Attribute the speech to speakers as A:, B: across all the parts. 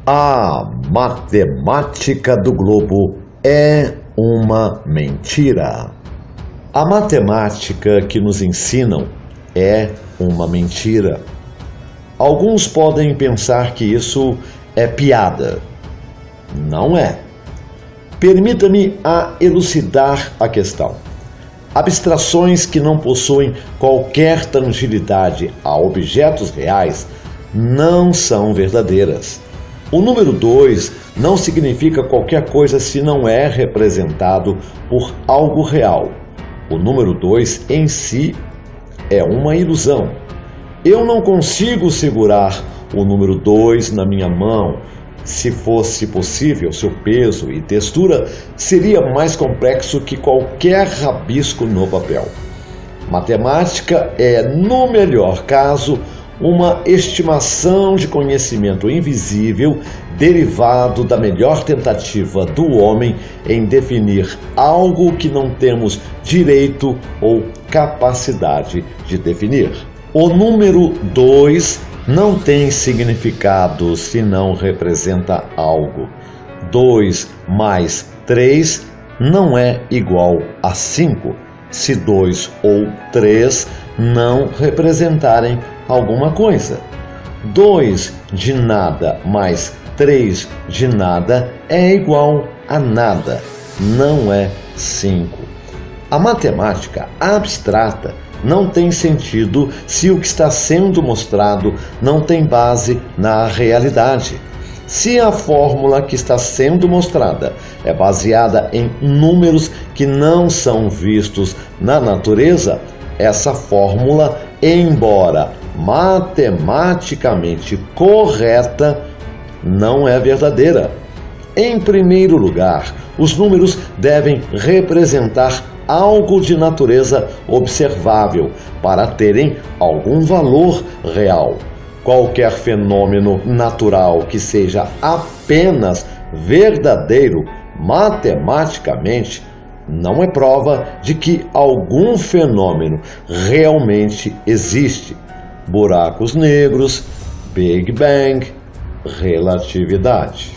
A: A matemática do globo é uma mentira. A matemática que nos ensinam é uma mentira. Alguns podem pensar que isso é piada. Não é. Permita-me elucidar a questão. Abstrações que não possuem qualquer tangibilidade a objetos reais não são verdadeiras. O número 2 não significa qualquer coisa se não é representado por algo real. O número 2 em si é uma ilusão. Eu não consigo segurar o número 2 na minha mão. Se fosse possível, seu peso e textura seria mais complexo que qualquer rabisco no papel. Matemática é, no melhor caso, uma estimação de conhecimento invisível derivado da melhor tentativa do homem em definir algo que não temos direito ou capacidade de definir. O número 2 não tem significado se não representa algo. 2 mais 3 não é igual a 5, se 2 ou 3 não representarem alguma coisa. 2 de nada mais 3 de nada é igual a nada, não é 5. A matemática abstrata não tem sentido se o que está sendo mostrado não tem base na realidade. Se a fórmula que está sendo mostrada é baseada em números que não são vistos na natureza, essa fórmula, embora matematicamente correta, não é verdadeira. Em primeiro lugar, os números devem representar algo de natureza observável para terem algum valor real. Qualquer fenômeno natural que seja apenas verdadeiro matematicamente não é prova de que algum fenômeno realmente existe. Buracos negros, Big Bang, relatividade.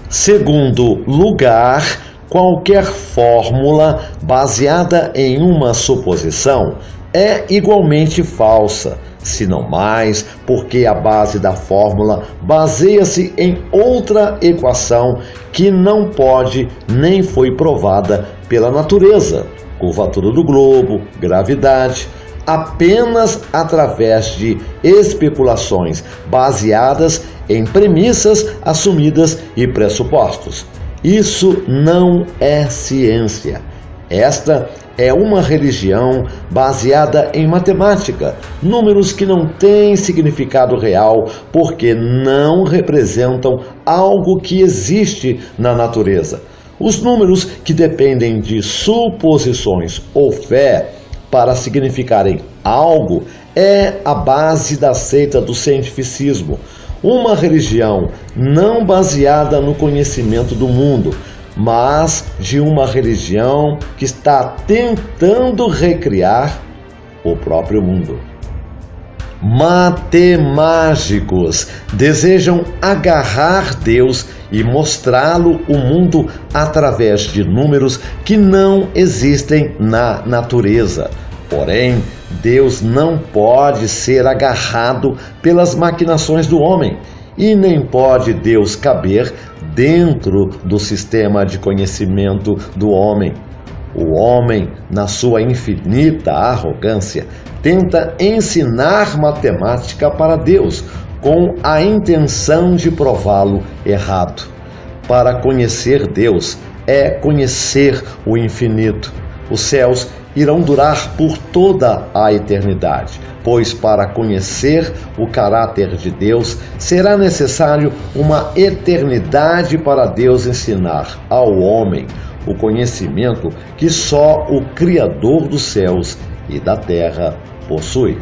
A: Segundo lugar, qualquer fórmula baseada em uma suposição é igualmente falsa, se não mais, porque a base da fórmula baseia-se em outra equação que não pode nem foi provada pela natureza, curvatura do globo, gravidade, apenas através de especulações baseadas em premissas assumidas e pressupostos. Isso não é ciência. Esta é uma religião baseada em matemática, números que não têm significado real porque não representam algo que existe na natureza. Os números que dependem de suposições ou fé para significarem algo é a base da seita do cientificismo, uma religião não baseada no conhecimento do mundo, mas de uma religião que está tentando recriar o próprio mundo. Matemáticos desejam agarrar Deus e mostrá-lo o mundo através de números que não existem na natureza. Porém, Deus não pode ser agarrado pelas maquinações do homem, e nem pode Deus caber dentro do sistema de conhecimento do homem. O homem, na sua infinita arrogância, tenta ensinar matemática para Deus, com a intenção de prová-lo errado. Para conhecer Deus é conhecer o infinito. Os céus irão durar por toda a eternidade, pois para conhecer o caráter de Deus será necessário uma eternidade para Deus ensinar ao homem o conhecimento que só o Criador dos céus e da terra possui.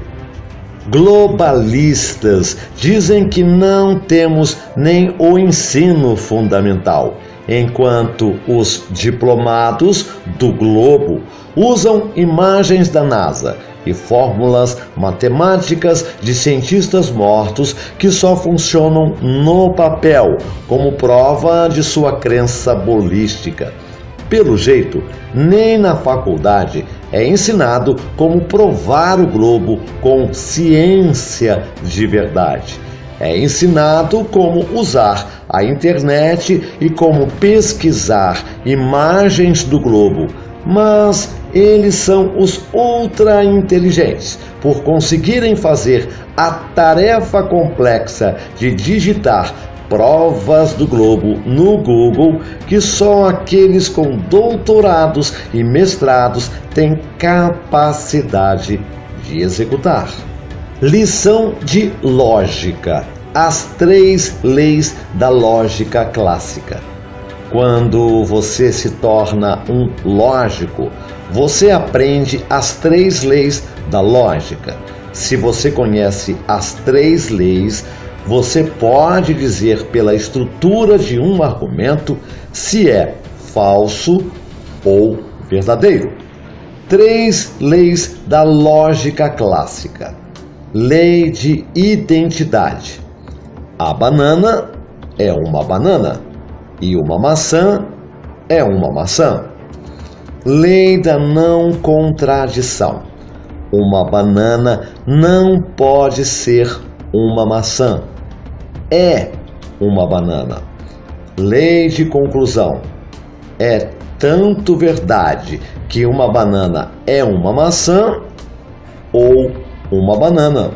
A: Globalistas dizem que não temos nem o ensino fundamental, enquanto os diplomados do globo usam imagens da NASA e fórmulas matemáticas de cientistas mortos que só funcionam no papel, como prova de sua crença bolística. Pelo jeito, nem na faculdade é ensinado como provar o globo com ciência de verdade. É ensinado como usar a internet e como pesquisar imagens do globo, mas eles são os ultra-inteligentes por conseguirem fazer a tarefa complexa de digitar provas do globo no Google que só aqueles com doutorados e mestrados têm capacidade de executar. Lição de lógica: as 3 leis da lógica clássica. Quando você se torna um lógico, você aprende as 3 leis da lógica. Se você conhece as 3 leis, você pode dizer pela estrutura de um argumento se é falso ou verdadeiro. 3 leis da lógica clássica. Lei de identidade. A banana é uma banana e uma maçã é uma maçã. Lei da não contradição. Uma banana não pode ser uma maçã. É uma banana. Lei de conclusão. É tanto verdade que uma banana é uma maçã ou uma banana.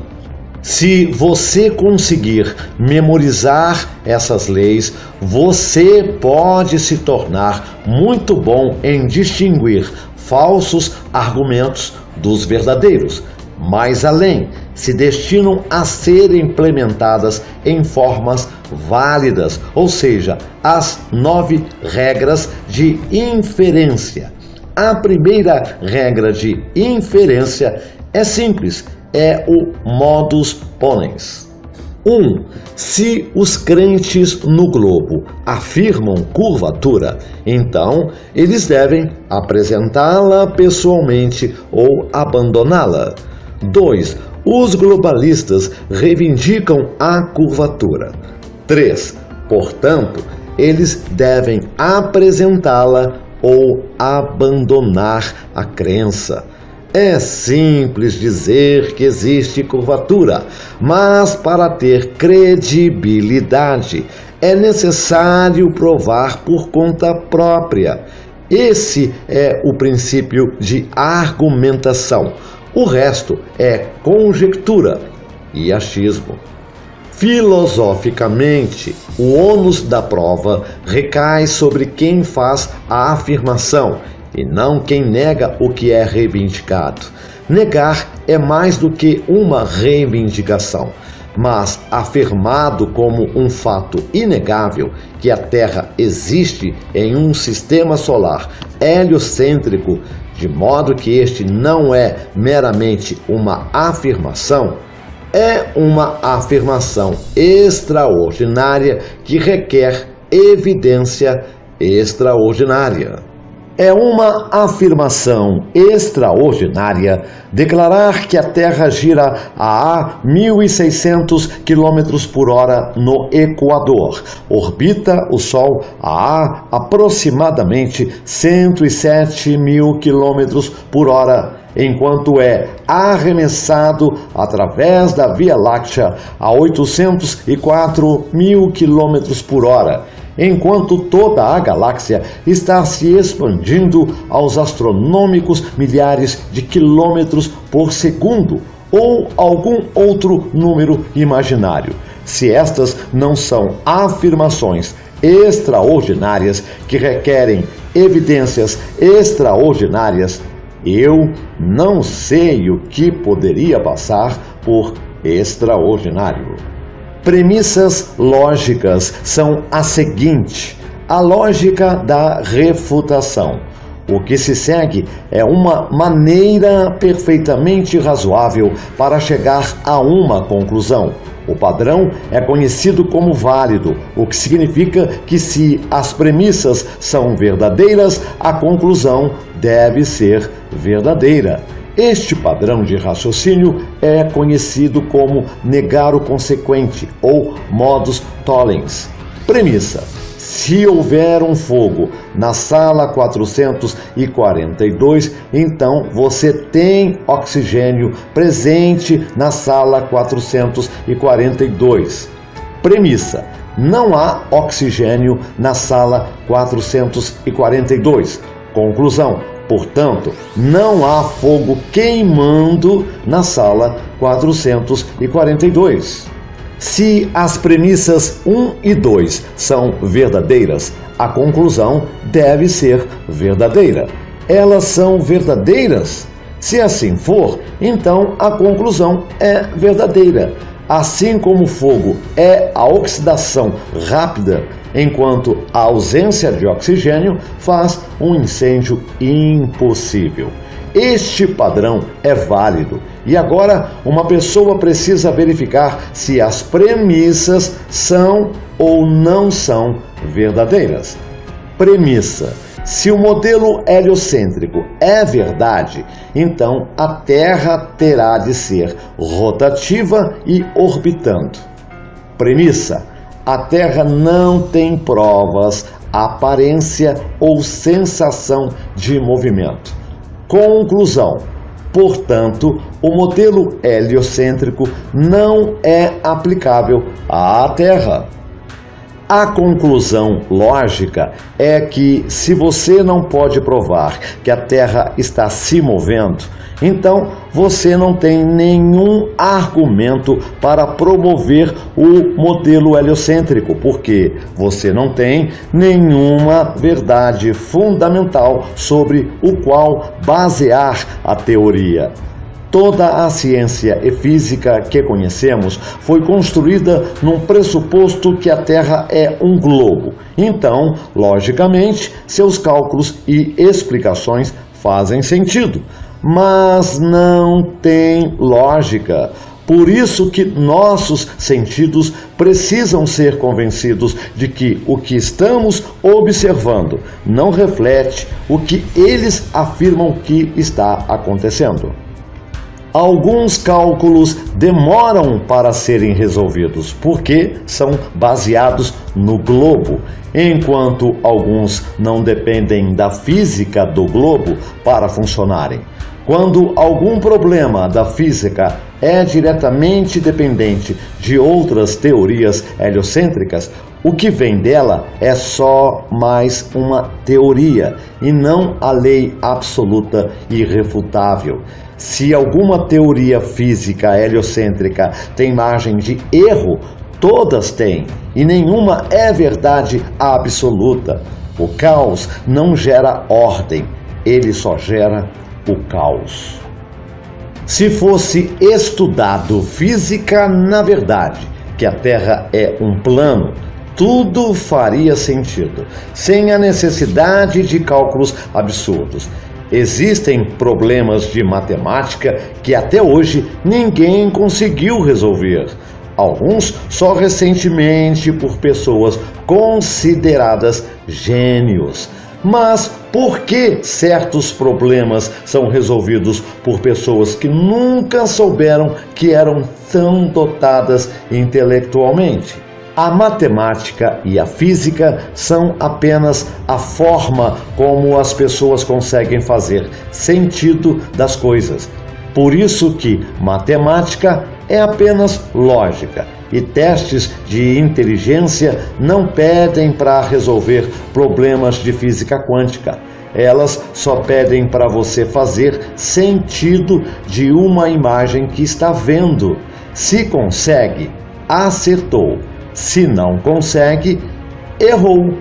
A: Se você conseguir memorizar essas leis, você pode se tornar muito bom em distinguir falsos argumentos dos verdadeiros. Mais além, se destinam a serem implementadas em formas válidas, ou seja, as 9 regras de inferência. A primeira regra de inferência é simples, é o modus ponens. 1. Se os crentes no globo afirmam curvatura, então eles devem apresentá-la pessoalmente ou abandoná-la. 2. Os globalistas reivindicam a curvatura. 3. Portanto, eles devem apresentá-la ou abandonar a crença. É simples dizer que existe curvatura, mas para ter credibilidade é necessário provar por conta própria. Esse é o princípio de argumentação. O resto é conjectura e achismo. Filosoficamente, o ônus da prova recai sobre quem faz a afirmação e não quem nega o que é reivindicado. Negar é mais do que uma reivindicação, mas afirmado como um fato inegável que a Terra existe em um sistema solar heliocêntrico, de modo que este não é meramente uma afirmação, é uma afirmação extraordinária que requer evidência extraordinária. É uma afirmação extraordinária declarar que a Terra gira a 1.600 km por hora no Equador, orbita o Sol a aproximadamente 107.000 km por hora, enquanto é arremessado através da Via Láctea a 804.000 km por hora, enquanto toda a galáxia está se expandindo aos astronômicos milhares de quilômetros por segundo, ou algum outro número imaginário. Se estas não são afirmações extraordinárias que requerem evidências extraordinárias, eu não sei o que poderia passar por extraordinário. Premissas lógicas são a seguinte: a lógica da refutação. O que se segue é uma maneira perfeitamente razoável para chegar a uma conclusão. O padrão é conhecido como válido, o que significa que se as premissas são verdadeiras, a conclusão deve ser verdadeira. Este padrão de raciocínio é conhecido como negar o consequente ou modus tollens. Premissa: se houver um fogo na sala 442, então você tem oxigênio presente na sala 442. Premissa: não há oxigênio na sala 442. Conclusão: portanto, não há fogo queimando na sala 442. Se as premissas 1 e 2 são verdadeiras, a conclusão deve ser verdadeira. Elas são verdadeiras? Se assim for, então a conclusão é verdadeira. Assim como o fogo é a oxidação rápida, enquanto a ausência de oxigênio faz um incêndio impossível. Este padrão é válido e agora uma pessoa precisa verificar se as premissas são ou não são verdadeiras. Premissa: se o modelo heliocêntrico é verdade, então a Terra terá de ser rotativa e orbitando. Premissa: a Terra não tem provas, aparência ou sensação de movimento. Conclusão: portanto, o modelo heliocêntrico não é aplicável à Terra. A conclusão lógica é que, se você não pode provar que a Terra está se movendo, então você não tem nenhum argumento para promover o modelo heliocêntrico, porque você não tem nenhuma verdade fundamental sobre o qual basear a teoria. Toda a ciência e física que conhecemos foi construída num pressuposto que a Terra é um globo. Então, logicamente, seus cálculos e explicações fazem sentido, mas não tem lógica. Por isso que nossos sentidos precisam ser convencidos de que o que estamos observando não reflete o que eles afirmam que está acontecendo. Alguns cálculos demoram para serem resolvidos, porque são baseados no globo, enquanto alguns não dependem da física do globo para funcionarem. Quando algum problema da física é diretamente dependente de outras teorias heliocêntricas, o que vem dela é só mais uma teoria e não a lei absoluta e irrefutável. Se alguma teoria física heliocêntrica tem margem de erro, todas têm, e nenhuma é verdade absoluta. O caos não gera ordem, ele só gera o caos. Se fosse estudado física na verdade, que a Terra é um plano, tudo faria sentido, sem a necessidade de cálculos absurdos. Existem problemas de matemática que até hoje ninguém conseguiu resolver. Alguns só recentemente por pessoas consideradas gênios. Mas por que certos problemas são resolvidos por pessoas que nunca souberam que eram tão dotadas intelectualmente? A matemática e a física são apenas a forma como as pessoas conseguem fazer sentido das coisas. Por isso que matemática é apenas lógica e testes de inteligência não pedem para resolver problemas de física quântica. Elas só pedem para você fazer sentido de uma imagem que está vendo. Se consegue, acertou. Se não consegue, errou.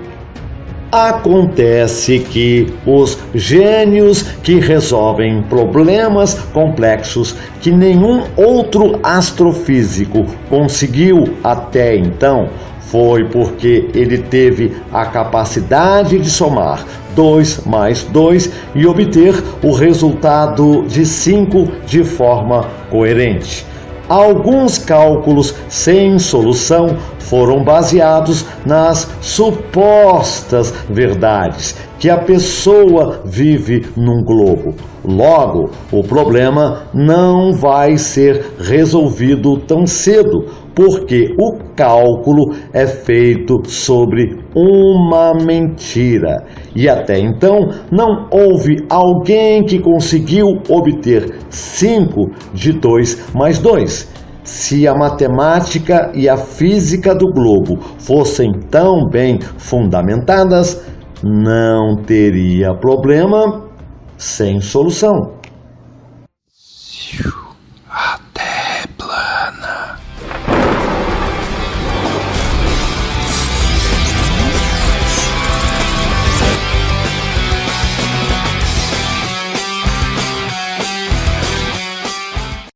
A: Acontece que os gênios que resolvem problemas complexos que nenhum outro astrofísico conseguiu até então, foi porque ele teve a capacidade de somar 2 mais 2 e obter o resultado de 5 de forma coerente. Alguns cálculos sem solução foram baseados nas supostas verdades que a pessoa vive num globo. Logo, o problema não vai ser resolvido tão cedo, porque o cálculo é feito sobre uma mentira. E até então não houve alguém que conseguiu obter 5 de 2 mais 2. Se a matemática e a física do globo fossem tão bem fundamentadas, não teria problema sem solução.